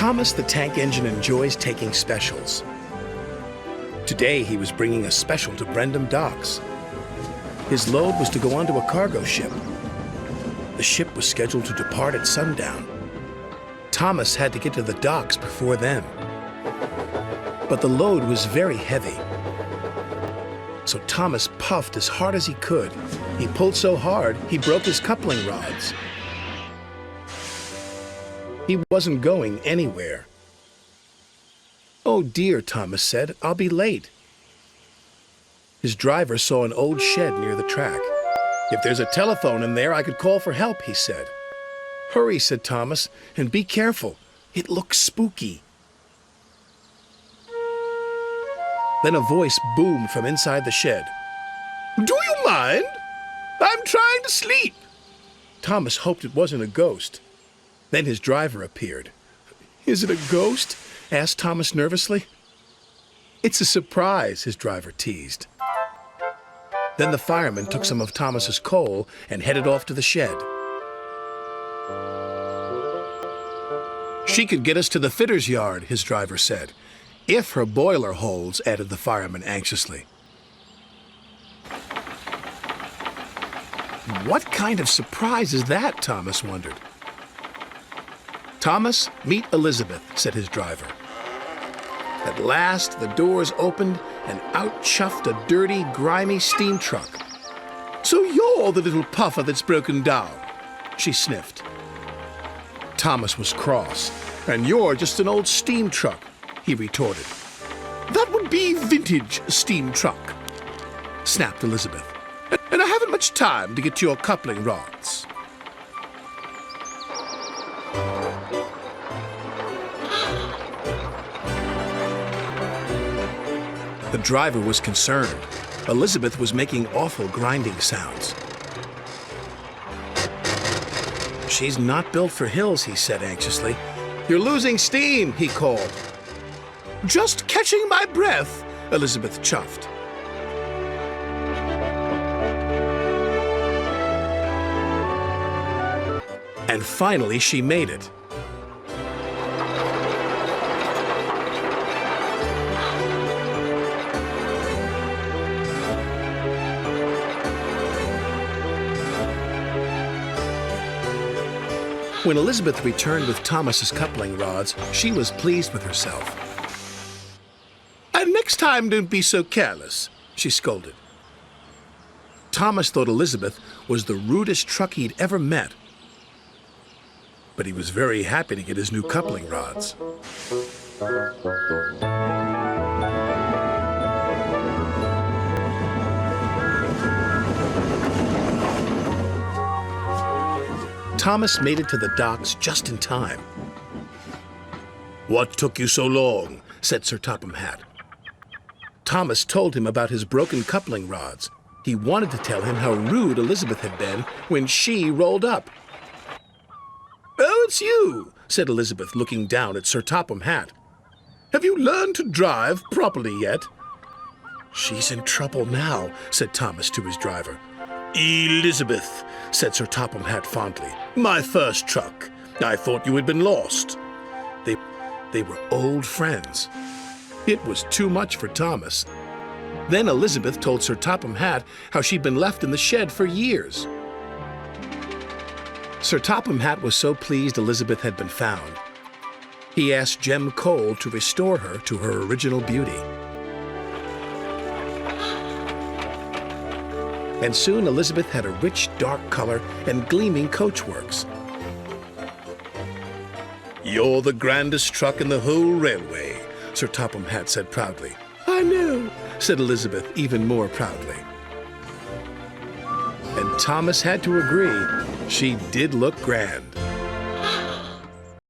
Thomas the Tank Engine enjoys taking specials. Today he was bringing a special to Brendam Docks. His load was to go onto a cargo ship. The ship was scheduled to depart at sundown. Thomas had to get to the docks before then. But the load was very heavy. So Thomas puffed as hard as he could. He pulled so hard, he broke his coupling rods. He wasn't going anywhere. "Oh dear," Thomas said, "I'll be late." His driver saw an old shed near the track. "If there's a telephone in there, I could call for help," he said. "Hurry," said Thomas, "and be careful. It looks spooky." Then a voice boomed from inside the shed. "Do you mind? I'm trying to sleep." Thomas hoped it wasn't a ghost. Then his driver appeared. "Is it a ghost?" asked Thomas nervously. "It's a surprise," his driver teased. Then the fireman took some of Thomas's coal and headed off to the shed. "She could get us to the fitter's yard," his driver said. "If her boiler holds," added the fireman anxiously. What kind of surprise is that? Thomas wondered. "Thomas, meet Elizabeth," said his driver. At last, the doors opened, and out chuffed a dirty, grimy steam truck. "So you're the little puffer that's broken down," she sniffed. Thomas was cross. "And you're just an old steam truck," he retorted. "That would be vintage steam truck," snapped Elizabeth. "And I haven't much time to get to your coupling rods." The driver was concerned. Elizabeth was making awful grinding sounds. "She's not built for hills," he said anxiously. "You're losing steam," he called. "Just catching my breath," Elizabeth chuffed. And finally she made it. When Elizabeth returned with Thomas's coupling rods, she was pleased with herself. "And next time don't be so careless," she scolded. Thomas thought Elizabeth was the rudest truck he'd ever met. But he was very happy to get his new coupling rods. Thomas made it to the docks just in time. "What took you so long?" said Sir Topham Hatt. Thomas told him about his broken coupling rods. He wanted to tell him how rude Elizabeth had been when she rolled up. "Oh, it's you," said Elizabeth, looking down at Sir Topham Hatt. "Have you learned to drive properly yet?" "She's in trouble now," said Thomas to his driver. "Elizabeth," said Sir Topham Hatt fondly. "My first truck. I thought you had been lost." They were old friends. It was too much for Thomas. Then Elizabeth told Sir Topham Hatt how she'd been left in the shed for years. Sir Topham Hatt was so pleased Elizabeth had been found. He asked Jem Cole to restore her to her original beauty. And soon Elizabeth had a rich, dark color and gleaming coachworks. "You're the grandest truck in the whole railway," Sir Topham Hatt said proudly. "I know," said Elizabeth even more proudly. And Thomas had to agree. She did look grand.